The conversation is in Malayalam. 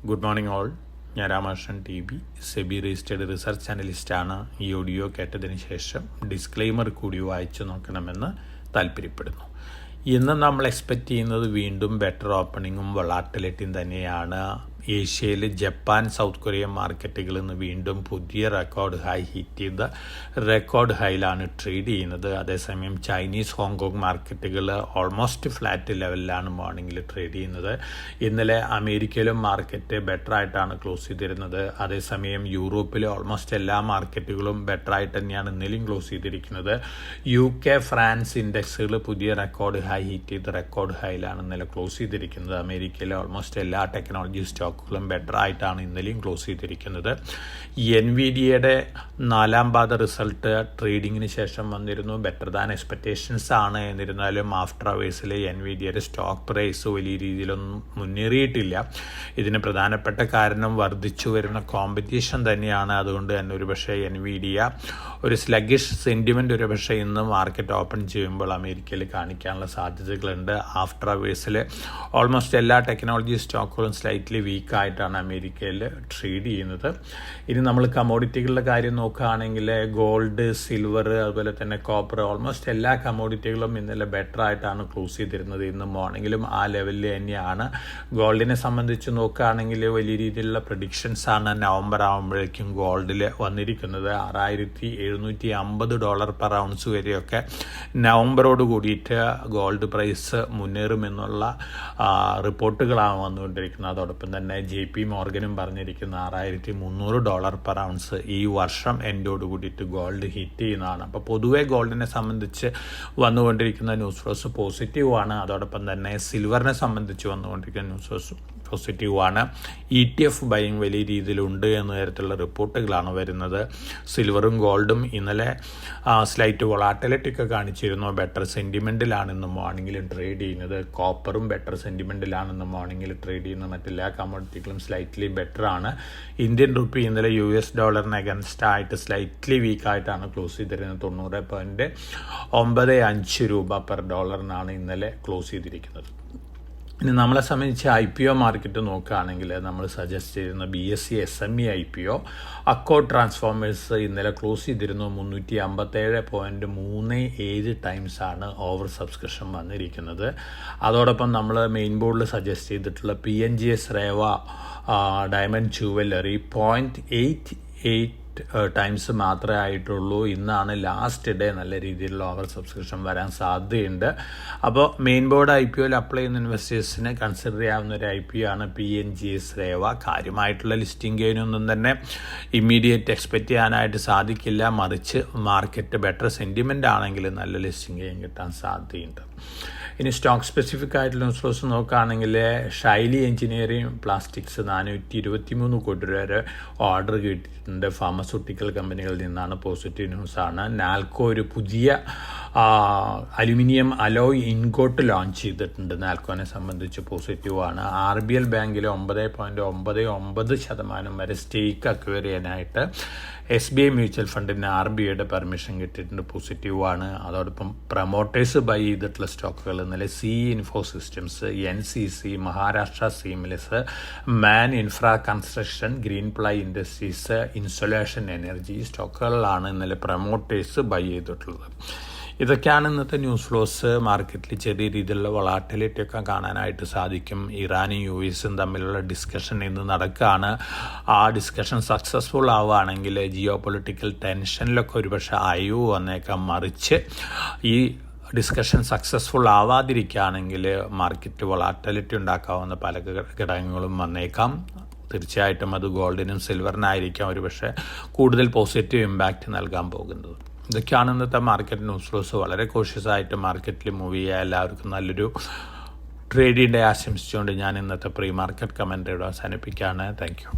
Good morning all. ഞാൻ Ramakrishnan TB, SEBI registered research അനലിസ്റ്റാണ്. ഈ ഓഡിയോ കേട്ടതിന് ശേഷം ഡിസ്ക്ലെയിമർ കൂടി വായിച്ചു നോക്കണമെന്ന് താല്പര്യപ്പെടുന്നു. ഇന്ന് നമ്മൾ എക്സ്പെക്റ്റ് ചെയ്യുന്നത് വീണ്ടും ബെറ്റർ ഓപ്പണിങ്ങും വൊളാറ്റിലിറ്റിയും തന്നെയാണ്. ഏഷ്യയിൽ ജപ്പാൻ, സൗത്ത് കൊറിയൻ മാർക്കറ്റുകളിൽ നിന്ന് വീണ്ടും പുതിയ റെക്കോർഡ് ഹൈ ഹിറ്റ് ചെയ്ത റെക്കോർഡ് ഹൈയിലാണ് ട്രേഡ് ചെയ്യുന്നത്. അതേസമയം ചൈനീസ്, ഹോങ്കോങ് മാർക്കറ്റുകൾ ഓൾമോസ്റ്റ് ഫ്ലാറ്റ് ലെവലിലാണ് മോർണിംഗിൽ ട്രേഡ് ചെയ്യുന്നത്. ഇന്നലെ അമേരിക്കയിലും മാർക്കറ്റ് ബെറ്റർ ആയിട്ടാണ് ക്ലോസ് ചെയ്തിരുന്നത്. അതേസമയം യൂറോപ്പിലെ ഓൾമോസ്റ്റ് എല്ലാ മാർക്കറ്റുകളും ബെറ്റർ ആയിട്ട് തന്നെയാണ് ഇന്നലെയും ക്ലോസ് ചെയ്തിരിക്കുന്നത്. UK, ഫ്രാൻസ് ഇൻഡെക്സുകൾ പുതിയ റെക്കോർഡ് ഹൈ ഹിറ്റ് ചെയ്ത് റെക്കോർഡ് ഹൈയിലാണ് ഇന്നലെ ക്ലോസ് ചെയ്തിരിക്കുന്നത്. അമേരിക്കയിലെ ഓൾമോസ്റ്റ് എല്ലാ ടെക്നോളജി സ്റ്റോക്കുകളും ബെറ്റർ ആയിട്ടാണ് ഇന്നലെയും ക്ലോസ് ചെയ്തിരിക്കുന്നത്. NVIDIAയുടെ 4ാം പാദ റിസൾട്ട് ട്രേഡിങ്ങിന് ശേഷം വന്നിരുന്നു. ബെറ്റർ ദാൻ എക്സ്പെക്റ്റേഷൻസ് ആണ്. എന്നിരുന്നാലും ആഫ്റ്റർ അവേഴ്സിൽ NVIDIAയുടെ സ്റ്റോക്ക് പ്രൈസ് വലിയ രീതിയിലൊന്നും മുന്നേറിയിട്ടില്ല. ഇതിന് പ്രധാനപ്പെട്ട കാരണം വർദ്ധിച്ചു വരുന്ന കോമ്പറ്റീഷൻ തന്നെയാണ്. അതുകൊണ്ട് തന്നെ ഒരുപക്ഷെ NVIDIA ഒരു സ്ലഗിഷ് സെൻറ്റിമെൻറ്റ് ഒരുപക്ഷെ ഇന്ന് മാർക്കറ്റ് ഓപ്പൺ ചെയ്യുമ്പോൾ അമേരിക്കയിൽ കാണിക്കാനുള്ള സാധ്യതകളുണ്ട്. ആഫ്റ്റർ അവേഴ്സിൽ ഓൾമോസ്റ്റ് എല്ലാ ടെക്നോളജി സ്റ്റോക്കുകളും സ്ലൈറ്റ്ലി വീക്കായിട്ടാണ് അമേരിക്കയിൽ ട്രേഡ് ചെയ്യുന്നത്. ഇനി നമ്മൾ കമ്മോഡിറ്റികളുടെ കാര്യം നോക്കുകയാണെങ്കിൽ ഗോൾഡ്, സിൽവർ, അതുപോലെ തന്നെ കോപ്പർ, ഓൾമോസ്റ്റ് എല്ലാ കമ്മോഡിറ്റികളും ഇന്നലെ ബെറ്റർ ആയിട്ടാണ് ക്ലോസ് ചെയ്തിരുന്നത്. ഇന്ന് മോർണിംഗിലും ആ ലെവലിൽ തന്നെയാണ്. ഗോൾഡിനെ സംബന്ധിച്ച് നോക്കുകയാണെങ്കിൽ വലിയ രീതിയിലുള്ള പ്രഡിക്ഷൻസ് ആണ് നവംബർ ആകുമ്പോഴേക്കും ഗോൾഡിൽ വന്നിരിക്കുന്നത്. $6,750 പെർ ഔൺസ് വരെയൊക്കെ നവംബറോട് കൂടിയിട്ട് ഗോൾഡ് പ്രൈസ് മുന്നേറുമെന്നുള്ള റിപ്പോർട്ടുകളാണ് വന്നുകൊണ്ടിരിക്കുന്നത്. അതോടൊപ്പം തന്നെ JP മോർഗനും പറഞ്ഞിരിക്കുന്ന $6,300 പെർ ഔൺസ് ഈ വർഷം എൻഡോട് കൂടിയിട്ട് ഗോൾഡ് ഹിറ്റ് ചെയ്യുന്നതാണ്. അപ്പോൾ പൊതുവെ ഗോൾഡിനെ സംബന്ധിച്ച് വന്നുകൊണ്ടിരിക്കുന്ന ന്യൂസ് ഫ്ലോസ് പോസിറ്റീവാണ്. അതോടൊപ്പം തന്നെ സിൽവറിനെ സംബന്ധിച്ച് വന്നുകൊണ്ടിരിക്കുന്ന ന്യൂസ് ഫ്ലോസ് പോസിറ്റീവാണ്. ETF ബൈയിങ് വലിയ രീതിയിലുണ്ട് എന്ന തരത്തിലുള്ള റിപ്പോർട്ടുകളാണ് വരുന്നത്. സിൽവറും ഗോൾഡും ഇന്നലെ സ്ലൈറ്റ് വൊളാറ്റിലിറ്റി ഒക്കെ കാണിച്ചിരുന്നു. ബെറ്റർ സെൻറ്റിമെൻറ്റിലാണ് ഇന്ന് മോർണിംഗിൽ ട്രേഡ് ചെയ്യുന്നത്. കോപ്പറും ബെറ്റർ സെൻറ്റിമെൻറ്റിലാണ് ഇന്ന് മോർണിംഗിൽ ട്രേഡ് ചെയ്യുന്നത്. മറ്റെല്ലാ കമ്മോഡിറ്റികളും സ്ലൈറ്റ്ലി ബെറ്റർ ആണ്. ഇന്ത്യൻ റുപ്പി ഇന്നലെ US ഡോളറിന് അഗൻസ്റ്റ് ആയിട്ട് സ്ലൈറ്റ്ലി വീക്കായിട്ടാണ് ക്ലോസ് ചെയ്തിരുന്നത്. 90.95 രൂപ പെർ ഡോളറിനാണ് ഇന്നലെ ക്ലോസ് ചെയ്തിരിക്കുന്നത്. ഇനി നമ്മളെ സംബന്ധിച്ച് IPO മാർക്കറ്റ് നോക്കുകയാണെങ്കിൽ നമ്മൾ സജസ്റ്റ് ചെയ്യുന്ന BSE SME IPO Accord transformers ഇന്നലെ ക്ലോസ് ചെയ്തിരുന്നു. 357.37 ടൈംസ് ആണ് ഓവർ സബ്സ്ക്രിപ്ഷൻ വന്നിരിക്കുന്നത്. അതോടൊപ്പം നമ്മൾ മെയിൻ ബോർഡിൽ സജസ്റ്റ് ചെയ്തിട്ടുള്ള PNGS Reva diamond jewellery 0.88 times മാത്രമേ ആയിട്ടുള്ളൂ. ഇന്നാണ് ലാസ്റ്റ് ഡേ നല്ല രീതിയിലുള്ള ഓവർ സബ്സ്ക്രിപ്ഷൻ വരാൻ സാധ്യതയുണ്ട്. അപ്പോൾ മെയിൻ ബോർഡ് IPOയിൽ അപ്ലൈ ചെയ്യുന്ന ഇൻവെസ്റ്റേഴ്സിന് കൺസിഡർ ചെയ്യാവുന്ന ഒരു IPO ആണ് PNGS റേവ. കാര്യമായിട്ടുള്ള ലിസ്റ്റിംഗ് ഗെയിനൊന്നും തന്നെ ഇമ്മീഡിയറ്റ് എക്സ്പെക്റ്റ് ചെയ്യാനായിട്ട് സാധിക്കില്ല. മറിച്ച് മാർക്കറ്റ് ബെറ്റർ സെൻറ്റിമെൻ്റ് ആണെങ്കിൽ നല്ല ലിസ്റ്റിംഗ് ഗെയിൻ കിട്ടാൻ സാധ്യതയുണ്ട്. ഇനി സ്റ്റോക്ക് സ്പെസിഫിക് ആയിട്ടുള്ള ന്യൂസ് ഫ്ലോസ് നോക്കുകയാണെങ്കിൽ ഷൈലി എഞ്ചിനീയറിംഗ് പ്ലാസ്റ്റിക്സ് 423 കോടി രൂപ ഓർഡർ കിട്ടിയിട്ടുണ്ട്. ഫാർമസ്യൂട്ടിക്കൽ കമ്പനികളിൽ നിന്നാണ്. പോസിറ്റീവ് ന്യൂസാണ്. നാൽക്കോ ഒരു പുതിയ അലുമിനിയം അലോയ് ഇൻഗോട്ട് ലോഞ്ച് ചെയ്തിട്ടുണ്ട്. നാൽക്കോനെ സംബന്ധിച്ച് പോസിറ്റീവാണ്. RBL ബാങ്കിൽ 9.99% വരെ സ്റ്റേക്ക് അക്വയർ ചെയ്യാനായിട്ട് SBI മ്യൂച്വൽ ഫണ്ടിന് RBIയുടെ പെർമിഷൻ കിട്ടിയിട്ടുണ്ട്. പോസിറ്റീവാണ്. അതോടൊപ്പം പ്രൊമോട്ടേഴ്സ് ബൈ ചെയ്തിട്ടുള്ള സ്റ്റോക്കുകൾ ഇന്നലെ CE Info Systems, NCC, Maharashtra Seamless, Man Infra Construction, Greenply Industries, Insolation Energy സ്റ്റോക്കുകളിലാണ് ഇന്നലെ പ്രൊമോട്ടേഴ്സ് ബൈ ചെയ്തിട്ടുള്ളത്. ഇതൊക്കെയാണ് ഇന്നത്തെ ന്യൂസ് ഫ്ലോസ്. മാർക്കറ്റിൽ ചെറിയ രീതിയിലുള്ള വൊളാറ്റിലിറ്റി ഒക്കെ കാണാനായിട്ട് സാധിക്കും. ഇറാനും US തമ്മിലുള്ള ഡിസ്കഷൻ ഇന്ന് നടക്കുകയാണ്. ആ ഡിസ്കഷൻ സക്സസ്ഫുൾ ആവുകയാണെങ്കിൽ ജിയോ പൊളിറ്റിക്കൽ ടെൻഷനിലൊക്കെ ഒരുപക്ഷെ അയവ് വന്നേക്കാം. മറിച്ച് ഈ ഡിസ്കഷൻ സക്സസ്ഫുൾ ആവാതിരിക്കുകയാണെങ്കിൽ മാർക്കറ്റ് വൊളാറ്റിലിറ്റി ഉണ്ടാക്കാവുന്ന പല ഘടകങ്ങളും വന്നേക്കാം. തീർച്ചയായിട്ടും അത് ഗോൾഡിനും സിൽവറിനായിരിക്കാം ഒരുപക്ഷെ കൂടുതൽ പോസിറ്റീവ് ഇമ്പാക്റ്റ് നൽകാൻ പോകുന്നത്. ഇതൊക്കെയാണ് ഇന്നത്തെ മാർക്കറ്റ് ന്യൂസ് ഫ്ലോസ്. വളരെ കോഷ്യസ് ആയിട്ട് മാർക്കറ്റിൽ മൂവ് ചെയ്യുക. എല്ലാവർക്കും നല്ലൊരു ട്രേഡിംഗ് ഡേ ആശംസിച്ചുകൊണ്ട് ഞാൻ ഇന്നത്തെ പ്രീ മാർക്കറ്റ് കമൻറ്ററിയുടെ അവസാനിപ്പിക്കുകയാണ്. Thank you.